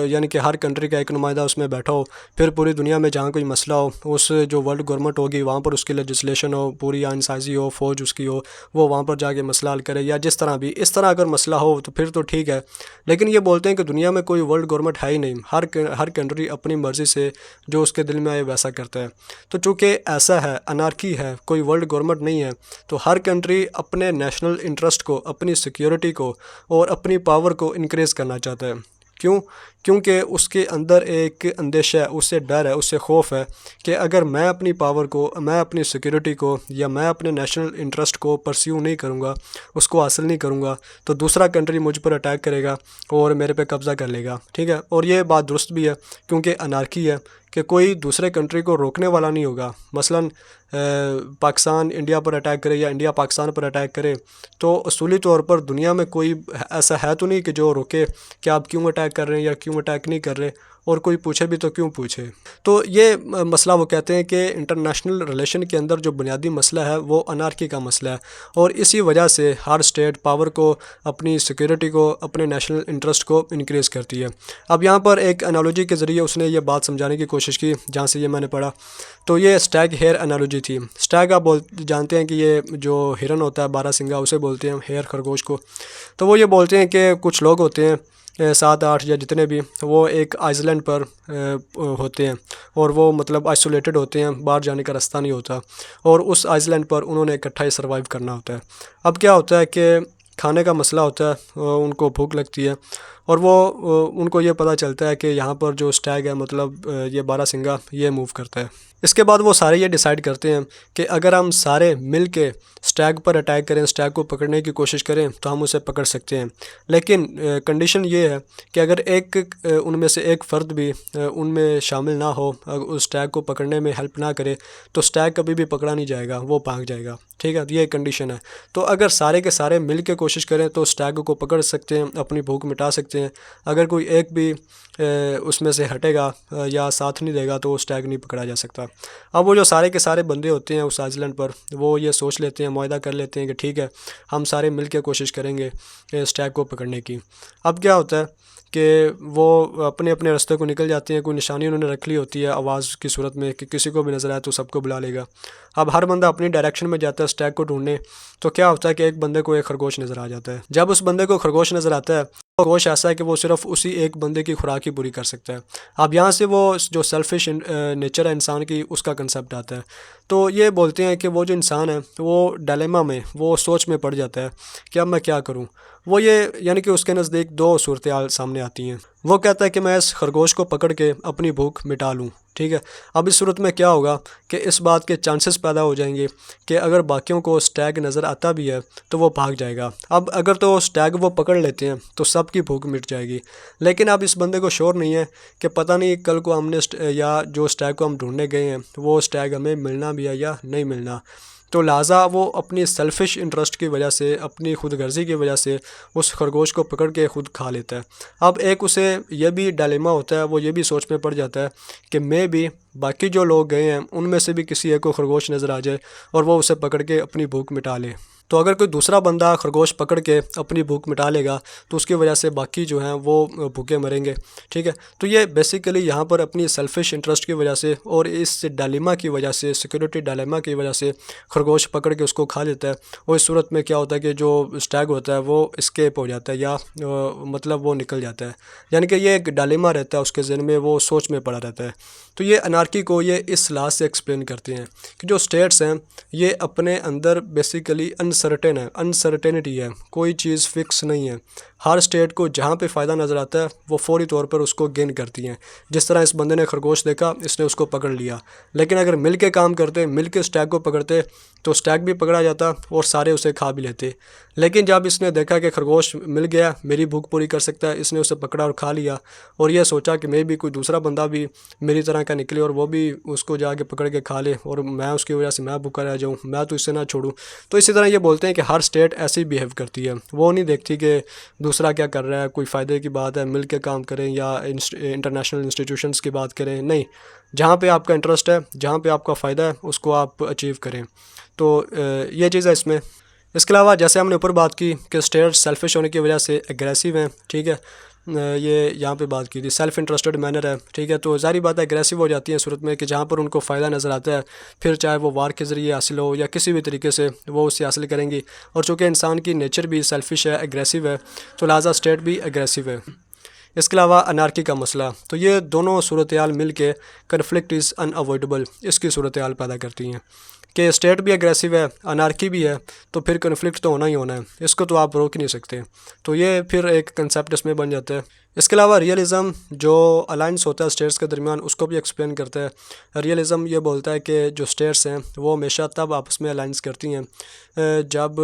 यानी कि हर कंट्री का एक नुमाइंदा उसमें बैठा हो, फिर पूरी दुनिया में जहाँ कोई मसला हो, उस जो वर्ल्ड गवर्नमेंट होगी वहाँ पर उसकी लेजिस्लेशन हो, पूरी आइन साजी हो, फ़ौज उसकी हो, वो वहाँ पर जाके मसला हल करे, या जिस तरह भी इस तरह अगर मसला हो तो फिर तो ठीक है। लेकिन ये बोलते हैं कि दुनिया में कोई वर्ल्ड गवर्नमेंट है ही नहीं, हर कंट्री अपनी मर्ज़ी से जो उसके दिल में आए वैसा करता है। तो चूँकि ऐसा है, अनार्की है, कोई वर्ल्ड गवर्नमेंट नहीं है, तो हर कंट्री अपने नेशनल इंटरेस्ट को, अपनी सिक्योरिटी को और अपनी पावर को इनक्रीज़ करना चाहता है। क्यों? क्योंकि उसके अंदर एक अंदेशा है, उससे डर है, उससे खौफ है कि अगर मैं अपनी पावर को, मैं अपनी सिक्योरिटी को, या मैं अपने नेशनल इंटरेस्ट को परस्यू नहीं करूँगा, उसको हासिल नहीं करूँगा, तो दूसरा कंट्री मुझ पर अटैक करेगा और मेरे पे कब्ज़ा कर लेगा। ठीक है, और ये बात दुरुस्त भी है, क्योंकि अनार्की है कि कोई दूसरे कंट्री को रोकने वाला नहीं होगा। मसलन पाकिस्तान इंडिया पर अटैक करे या इंडिया पाकिस्तान पर अटैक करे, तो असूली तौर पर दुनिया में कोई ऐसा है तो नहीं कि जो रोके कि आप क्यों अटैक कर रहे हैं या क्यों अटैक नहीं कर रहे, और कोई पूछे भी तो क्यों पूछे। तो ये मसला वो कहते हैं कि इंटरनेशनल रिलेशन के अंदर जो बुनियादी मसला है वो अनार्की का मसला है, और इसी वजह से हर स्टेट पावर को, अपनी सिक्योरिटी को, अपने नेशनल इंटरेस्ट को इंक्रीज़ करती है। अब यहाँ पर एक एनालॉजी के ज़रिए उसने ये बात समझाने की कोशिश की, जहाँ से ये मैंने पढ़ा। तो ये स्टैग हेयर एनालॉजी थी। स्टैग आप जानते हैं कि ये जो हिरन होता है, बारहसिंगा, उसे बोलते हैं, हेयर खरगोश को। तो वो ये बोलते हैं कि कुछ लोग होते हैं 7-8 या जितने भी, वो एक आइसलैंड पर होते हैं, और वो मतलब आइसोलेटेड होते हैं, बाहर जाने का रास्ता नहीं होता, और उस आइसलैंड पर उन्होंने इकट्ठा ही सर्वाइव करना होता है। अब क्या होता है कि खाने का मसला होता है, उनको भूख लगती है, और वो उनको ये पता चलता है कि यहाँ पर जो स्टैग है, मतलब ये बारहसिंगा, ये मूव करता है। इसके बाद वो सारे ये डिसाइड करते हैं कि अगर हम सारे मिल के स्टैग पर अटैक करें, स्टैग को पकड़ने की कोशिश करें, तो हम उसे पकड़ सकते हैं। लेकिन कंडीशन ये है कि अगर उनमें से एक फ़र्द भी उनमें शामिल ना हो, उस स्टैग को पकड़ने में हेल्प ना करे, तो स्टैग कभी भी पकड़ा नहीं जाएगा, वो भाग जाएगा। ठीक है, ये कंडीशन है। तो अगर सारे के सारे मिल के कोशिश करें तो स्टैग को पकड़ सकते हैं, अपनी भूख मिटा सकते हैं। अगर कोई एक भी उसमें से हटेगा या साथ नहीं देगा तो स्टैग नहीं पकड़ा जा सकता। अब वो जो सारे के सारे बंदे होते हैं उस आइलैंड पर, वो ये सोच लेते हैं, मुआहदा कर लेते हैं कि ठीक है, हम सारे मिल के कोशिश करेंगे स्टैग को पकड़ने की। अब क्या होता है कि वो अपने अपने रास्ते को निकल जाते हैं। कोई निशानी उन्होंने रख ली होती है आवाज़ की सूरत में कि किसी को भी नज़र आए तो सबको बुला लेगा। अब हर बंदा अपनी डायरेक्शन में जाता है स्टैग को ढूंढने। तो क्या होता है कि एक बंदे को एक खरगोश नज़र आ जाता है। जब उस बंदे को खरगोश नज़र आता है, खरगोश ऐसा है कि वो सिर्फ उसी एक बंदे की खुराक ही पूरी कर सकता है। अब यहाँ से वो जो सेल्फिश नेचर है इंसान की, उसका कंसेप्ट आता है। तो ये बोलते हैं कि वो जो इंसान है वो डायलेमा में, वो सोच में पड़ जाता है कि अब मैं क्या करूँ। वो ये यानी कि उसके नज़दीक दो सूरत हाल सामने आती हैं। वो कहता है कि मैं इस खरगोश को पकड़ के अपनी भूख मिटा लूँ। ठीक है, अब इस सूरत में क्या होगा कि इस बात के चांसेस पैदा हो जाएंगे कि अगर बाकियों को स्टैग नज़र आता भी है तो वो भाग जाएगा। अब अगर तो स्टैग वो पकड़ लेते हैं तो सबकी भूख मिट जाएगी। लेकिन अब इस बंदे को श्योर नहीं है कि पता नहीं कल को हमने या जो स्टैग को हम ढूंढने गए हैं वो स्टैग हमें मिलना भी है या नहीं मिलना। तो लिहाजा वो अपनी सेल्फिश इंटरेस्ट की वजह से, अपनी खुदगर्जी की वजह से उस खरगोश को पकड़ के खुद खा लेता है। अब एक उसे ये भी डायलेमा होता है, वो ये भी सोच में पड़ जाता है कि मैं भी बाकी जो लोग गए हैं उनमें से भी किसी एक को खरगोश नज़र आ जाए और वो उसे पकड़ के अपनी भूख मिटा ले। तो अगर कोई दूसरा बंदा खरगोश पकड़ के अपनी भूख मिटा लेगा तो उसकी वजह से बाकी जो हैं वो भूखे मरेंगे, ठीक है। तो ये बेसिकली यहाँ पर अपनी सेल्फिश इंटरेस्ट की वजह से और इस डायलेमा की वजह से, सिक्योरिटी डायलेमा की वजह से खरगोश पकड़ के उसको खा लेता है। और इस सूरत में क्या होता है कि जो स्टैग होता है वो एस्केप हो जाता है या मतलब वो निकल जाता है। यानी कि ये एक डायलेमा रहता है उसके ज़हन में, वो सोच में पड़ा रहता है। तो ये अनार्की को ये इस लाज से एक्सप्लेन करते हैं कि जो स्टेट्स हैं ये अपने अंदर बेसिकली अनसर्टेन है, अनसर्टेनिटी है, कोई चीज़ फिक्स नहीं है। हर स्टेट को जहाँ पे फ़ायदा नज़र आता है वो फौरी तौर पर उसको गेन करती हैं। जिस तरह इस बंदे ने खरगोश देखा, इसने उसको पकड़ लिया, लेकिन अगर मिल के काम करते, मिल के स्टैग को पकड़ते तो स्टैग भी पकड़ा जाता और सारे उसे खा भी लेते। लेकिन जब इसने देखा कि खरगोश मिल गया, मेरी भूख पूरी कर सकता है, इसने उसे पकड़ा और खा लिया और यह सोचा कि मैं भी कोई दूसरा बंदा भी मेरी तरह का निकले और वो भी उसको जाके पकड़ के खा ले और मैं उसकी वजह से मैं भूखा रह जाऊँ, मैं तो इससे ना छोड़ूँ। तो इसी तरह ये बोलते हैं कि हर स्टेट ऐसे ही बिहेव करती है, वो नहीं देखती कि दूसरा क्या कर रहा है, कोई फ़ायदे की बात है, मिल के काम करें या इंटरनेशनल इंस्टीट्यूशंस की बात करें, नहीं। जहाँ पे आपका इंटरेस्ट है, जहाँ पे आपका फ़ायदा है, उसको आप अचीव करें। तो ये चीज़ है इसमें। इसके अलावा जैसे हमने ऊपर बात की कि स्टेट सेल्फिश होने की वजह से एग्रेसिव हैं, ठीक है। ये यहाँ पे बात की थी, सेल्फ इंटरेस्टेड मैनर है, ठीक है। तो ज़ाहिर बात है एग्रेसिव हो जाती है सूरत में कि जहाँ पर उनको फ़ायदा नज़र आता है, फिर चाहे वो वार के ज़रिए हासिल हो या किसी भी तरीके से वो उसे हासिल करेंगी। और चूँकि इंसान की नेचर भी सेल्फिश है, एग्रेसिव है, तो लिहाजा स्टेट भी एग्रेसिव है। इसके अलावा अनार्की का मसला, तो ये दोनों सूरत हाल मिल के कन्फ्लिक्ट इज़ अनअवॉइडेबल, इसकी सूरत हाल पैदा करती हैं कि स्टेट भी एग्रेसिव है, अनार्की भी है, तो फिर कन्फ्लिक्ट तो होना ही होना है, इसको तो आप रोक ही नहीं सकते। तो ये फिर एक कंसेप्ट इसमें बन जाता है। इसके अलावा रियलिज़म जो अलाइंस होता है स्टेट्स के दरमियान, उसको भी एक्सप्लेन करता है। रियलिज़म ये बोलता है कि जो स्टेट्स हैं वो हमेशा तब आपस में अलाइंस करती हैं जब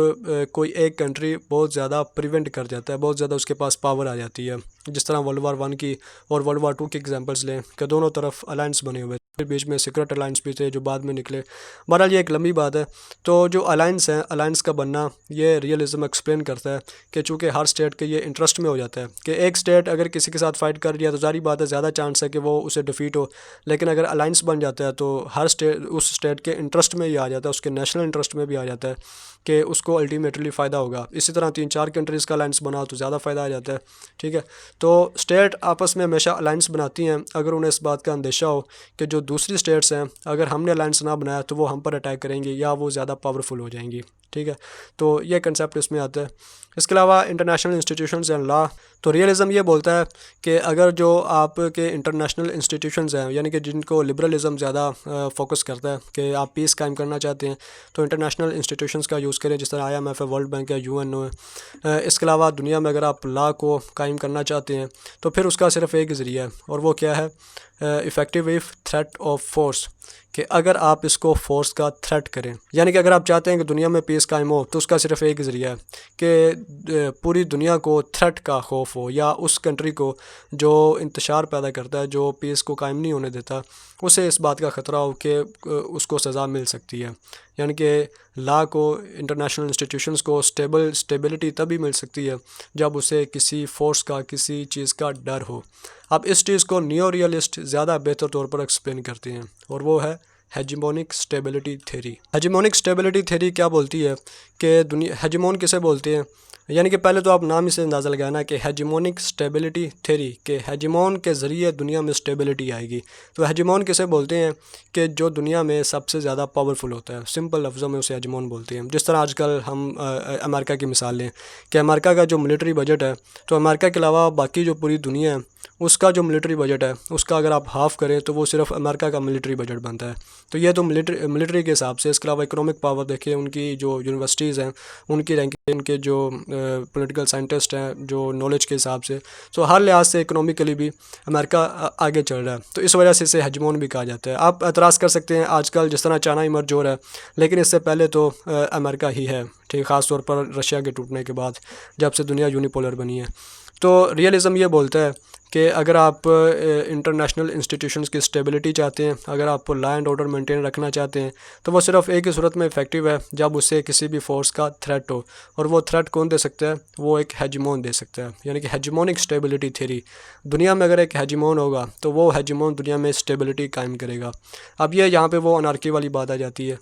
कोई एक कंट्री बहुत ज़्यादा प्रिवेंट कर जाता है, बहुत ज़्यादा उसके पास पावर आ जाती है। जिस तरह वर्ल्ड वार 1 की और वर्ल्ड वार 2 की एग्जांपल्स लें कि दोनों तरफ अलाइंस बने हुए, फिर बीच में सीक्रेट अलाइंस भी थे जो बाद में निकले। बहरहाल ये एक लंबी बात है। तो जो अलाइंस है, अलाइंस का बनना, ये रियलिज़म एक्सप्लेन करता है कि चूँकि हर स्टेट के ये इंटरेस्ट में हो जाता है कि एक स्टेट अगर किसी के साथ फ़ाइट कर लिया तो ज़ाहिर बात है ज़्यादा चांस है कि वो उसे डिफीट हो। लेकिन अगर अलाइंस बन जाता है तो हर स्टेट उस स्टेट के इंटरेस्ट में ही आ जाता है, उसके नेशनल इंटरेस्ट में भी आ जाता है कि उसको अल्टीमेटली फ़ायदा होगा। इसी तरह 3-4 कंट्रीज़ का अलाइंस बना तो ज़्यादा फ़ायदा आ जाता है, ठीक है। तो स्टेट आपस में हमेशा अलाइंस बनाती हैं अगर उन्हें इस बात का अंदेशा हो कि जो दूसरी स्टेट्स हैं अगर हमने अलाइंस ना बनाया तो वो हम पर अटैक करेंगी या वो ज़्यादा पावरफुल हो जाएंगी, ठीक है। तो ये कंसेप्ट इसमें आता है। इसके अलावा इंटरनेशनल इंस्टीट्यूशंस एंड लॉ, तो रियलिज़म ये बोलता है कि अगर जो आपके इंटरनेशनल इंस्टीट्यूशंस हैं यानी कि जिनको लिबरलिज़म ज़्यादा फोकस करता है कि आप पीस कायम करना चाहते हैं तो इंटरनेशनल इंस्टीट्यूशंस का यूज़ करें, जिस तरह IMF है, वर्ल्ड बैंक है, UN है। इसके अलावा दुनिया में अगर आप लॉ को कायम करना चाहते हैं तो फिर उसका सिर्फ एक ज़रिया है और वो क्या है, effective if threat of force, कि अगर आप इसको फोर्स का थ्रेट करें, यानी कि अगर आप चाहते हैं कि दुनिया में पीस कायम हो तो उसका सिर्फ एक ज़रिया है कि पूरी दुनिया को थ्रेट का खौफ हो या उस कंट्री को जो इंतशार पैदा करता है, जो पीस को कायम नहीं होने देता, उसे इस बात का ख़तरा हो कि उसको सज़ा मिल सकती है। यानी कि लॉ को, इंटरनेशनल इंस्टीट्यूशंस को स्टेबिलिटी तभी मिल सकती है जब उसे किसी फोर्स का, किसी चीज़ का डर हो। अब इस चीज़ को नियो रियलिस्ट ज़्यादा बेहतर तौर पर एक्सप्लेन करते हैं और वो है हेजिमोनिक स्टेबिलिटी थ्योरी। हेजिमोनिक स्टेबिलिटी थ्योरी क्या बोलती है कि दुनिया, हेजिमोन किसे बोलते हैं, यानी कि पहले तो आप नाम ही से अंदाज़ा लगाना कि हेजिमोनिक स्टेबिलिटी थ्योरी, के हेजिमोन के ज़रिए दुनिया में स्टेबिलिटी आएगी। तो हेजिमोन किसे बोलते हैं कि जो दुनिया में सबसे ज़्यादा पावरफुल होता है, सिंपल लफ्ज़ों में उसे हेजिमोन बोलते हैं। जिस तरह आजकल हम अमेरिका की मिसाल लें कि अमेरिका का जो मिलिट्री बजट है, तो अमेरिका के अलावा बाकी जो पूरी दुनिया है उसका जो मिलिट्री बजट है उसका अगर आप हाफ़ करें तो वो सिर्फ अमेरिका का मिलिट्री बजट बनता है। तो ये तो मिलिट्री के हिसाब से। इसके अलावा इकोनॉमिक पावर देखिए, उनकी जो यूनिवर्सिटीज़ हैं उनकी रैंकिंग, उनके जो पॉलिटिकल साइंटिस्ट हैं, जो नॉलेज के हिसाब से, तो हर लिहाज से इकोनॉमिकली भी अमेरिका आगे चल रहा है। तो इस वजह से इसे हेजमोन भी कहा जाता है। आप एतराज़ कर सकते हैं आजकल जिस तरह चाइना इमर्ज हो रहा है, लेकिन इससे पहले तो अमेरिका ही है, ठीक, ख़ास तौर पर रशिया के टूटने के बाद जब से दुनिया यूनिपोलर बनी है। तो रियलिज़म ये बोलता है कि अगर आप इंटरनेशनल इंस्टीट्यूशंस की स्टेबिलिटी चाहते हैं, अगर आप लॉ एंड ऑर्डर मेंटेन रखना चाहते हैं, तो वो सिर्फ एक ही सूरत में इफेक्टिव है जब उससे किसी भी फोर्स का थ्रेट हो। और वो थ्रेट कौन दे सकता है? वो एक हेजिमोन दे सकता है, यानी कि हेजिमोनिक स्टेबिलिटी थ्योरी। दुनिया में अगर एक हेजिमोन होगा तो वो हेजिमोन दुनिया में स्टेबिलिटी कायम करेगा। अब ये यहाँ पे वो अनार्की वाली बात आ जाती है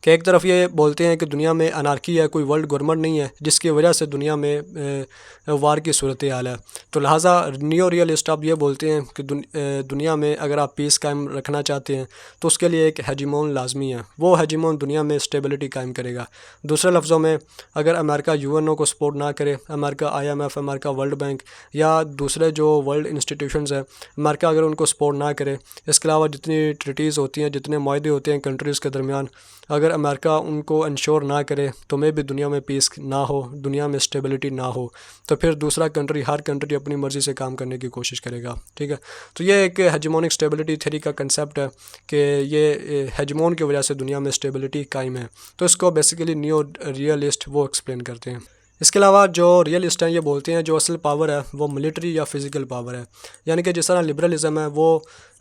कि एक तरफ ये बोलते हैं कि दुनिया में अनार्की है, कोई वर्ल्ड गवर्नमेंट नहीं है जिसकी वजह से दुनिया में वार की सूरत हाल है। तो लिहाजा नियो रियलिस्ट आप ये बोलते हैं कि दुनिया में अगर आप पीस कायम रखना चाहते हैं तो उसके लिए एक हेजिमोन लाजमी है, वो हेजिमोन दुनिया में स्टेबिलिटी कायम करेगा। दूसरे लफ्ज़ों में, अगर अमेरिका यूएनओ को सपोर्ट ना करे, America IMF, America world bank या दूसरे जो वर्ल्ड इंस्टीट्यूशंस हैं, अमेरिका अगर उनको सपोर्ट ना करे, इसके अलावा जितनी ट्रीटीज़ होती हैं, जितने मुआहदे होते हैं कंट्रीज़ के दरमियान, अगर अमेरिका उनको इंश्योर ना करे तो मे भी दुनिया में पीस ना हो, दुनिया में स्टेबिलिटी ना हो, तो फिर दूसरा कंट्री, हर कंट्री अपनी मर्ज़ी से काम करने की कोशिश करेगा। ठीक है, तो ये एक हेजिमोनिक स्टेबिलिटी थ्योरी का कंसेप्ट है कि ये हेजिमोन की वजह से दुनिया में स्टेबिलिटी कायम है। तो इसको बेसिकली नियो रियलिस्ट वो एक्सप्लेन करते हैं। इसके अलावा जो रियलिस्ट हैं ये बोलते हैं जो असल पावर है वो मिलिट्री या फिज़िकल पावर है, यानी कि जिस तरह लिबरलिज़म है वो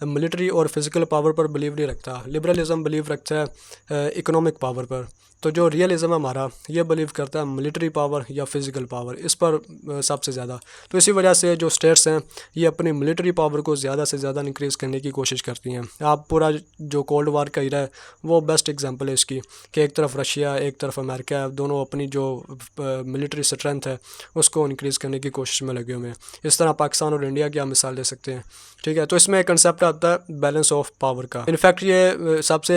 मिलिट्री और फिज़िकल पावर पर बिलीव नहीं रखता। लिबरलिज़म बिलीव रखता है इकोनॉमिक पावर पर, तो जो रियलिज़म है हमारा ये बिलीव करता है मिलिट्री पावर या फिज़िकल पावर, इस पर सबसे ज़्यादा। तो इसी वजह से जो स्टेट्स हैं ये अपनी मिलिट्री पावर को ज़्यादा से ज़्यादा इंक्रीज़ करने की कोशिश करती हैं। आप पूरा जो कोल्ड वार का इरा है वो बेस्ट एग्जांपल है इसकी, कि एक तरफ रशिया, एक तरफ अमेरिका है, दोनों अपनी जो मिलिट्री स्ट्रेंथ है उसको इंक्रीज़ करने की कोशिश में लगे हुए हैं। इस तरह पाकिस्तान और इंडिया की आप मिसाल दे सकते हैं। ठीक है, तो इसमें एक कंसेप्ट आता है बैलेंस ऑफ पावर का। इनफैक्ट ये सबसे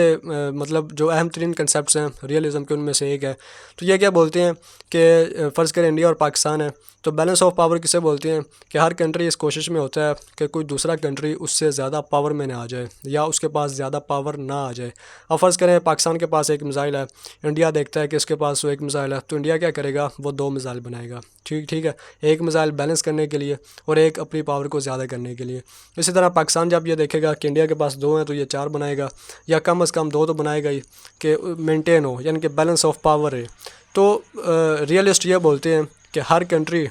मतलब जो अहम तरीन कंसेप्ट हैं रियलिज़म के उनमें से एक है। तो ये क्या बोलते हैं कि फ़र्ज़ करें इंडिया और पाकिस्तान है, तो बैलेंस ऑफ पावर किसे बोलते हैं कि हर कंट्री इस कोशिश में होता है कि कोई दूसरा कंट्री उससे ज़्यादा पावर में ना आ जाए या उसके पास ज़्यादा पावर ना आ जाए। अब फ़र्ज़ करें पाकिस्तान के पास एक मिसाइल है, इंडिया देखता है कि इसके पास वो एक मिसाइल है, तो इंडिया क्या करेगा? वो 2 मिसाइल बनाएगा। ठीक है, एक मिसाइल बैलेंस करने के लिए और एक अपनी पावर को ज़्यादा करने के लिए। इसी तरह पाकिस्तान जब ये देखेगा कि इंडिया के पास 2 हैं तो ये 4 बनाएगा, या कम अज़ कम 2 तो बनाएगा ही कि मेंटेन हो, यानी कि बैलेंस ऑफ पावर है। तो रियलिस्ट ये बोलते हैं कि हर कंट्री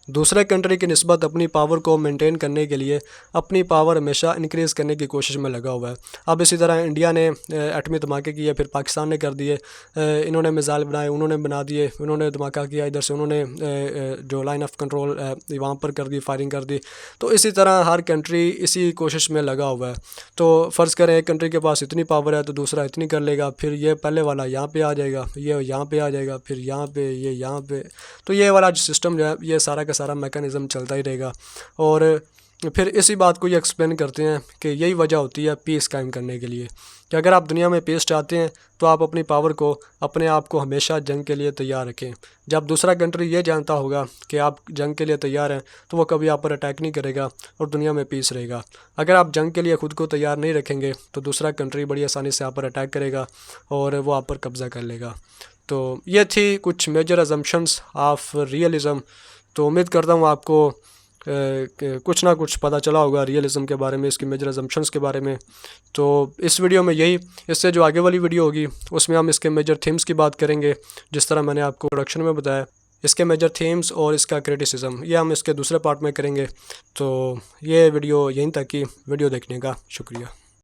दूसरे कंट्री की निस्बत अपनी पावर को मेंटेन करने के लिए अपनी पावर हमेशा इंक्रीज़ करने की कोशिश में लगा हुआ है। अब इसी तरह इंडिया ने एटमी धमाके किए, फिर पाकिस्तान ने कर दिए, इन्होंने मिसाइल बनाए, उन्होंने बना दिए, उन्होंने धमाका किया, इधर से उन्होंने जो लाइन ऑफ कंट्रोल वहाँ पर कर दी, फायरिंग कर दी। तो इसी तरह हर कंट्री इसी कोशिश में लगा हुआ है। तो फ़र्ज़ करें एक कंट्री के पास इतनी पावर है तो दूसरा इतनी कर लेगा, फिर ये पहले वाला यहाँ पे आ जाएगा, ये यहाँ पे आ जाएगा, फिर यहाँ पे, ये यहाँ पे। तो ये वाला जो सिस्टम जो है ये सारा मैकेनिज़्म चलता ही रहेगा। और फिर इसी बात को ये एक्सप्लेन करते हैं कि यही वजह होती है पीस कायम करने के लिए, कि अगर आप दुनिया में पीस चाहते हैं तो आप अपनी पावर को, अपने आप को हमेशा जंग के लिए तैयार रखें। जब दूसरा कंट्री ये जानता होगा कि आप जंग के लिए तैयार हैं तो वो कभी आप पर अटैक नहीं करेगा और दुनिया में पीस रहेगा। अगर आप जंग के लिए ख़ुद को तैयार नहीं रखेंगे तो दूसरा कंट्री बड़ी आसानी से आप पर अटैक करेगा और वो आप पर कब्ज़ा कर लेगा। तो ये थी कुछ मेजर अजम्पशंस ऑफ रियलिज़म। तो उम्मीद करता हूँ आपको कुछ ना कुछ पता चला होगा रियलिज़म के बारे में, इसकी मेजर अजम्पशंस के बारे में। तो इस वीडियो में यही, इससे जो आगे वाली वीडियो होगी उसमें हम इसके मेजर थीम्स की बात करेंगे, जिस तरह मैंने आपको प्रोडक्शन में बताया। इसके मेजर थीम्स और इसका क्रिटिसिज्म ये हम इसके दूसरे पार्ट में करेंगे। तो ये वीडियो यहीं तक की, वीडियो देखने का शुक्रिया।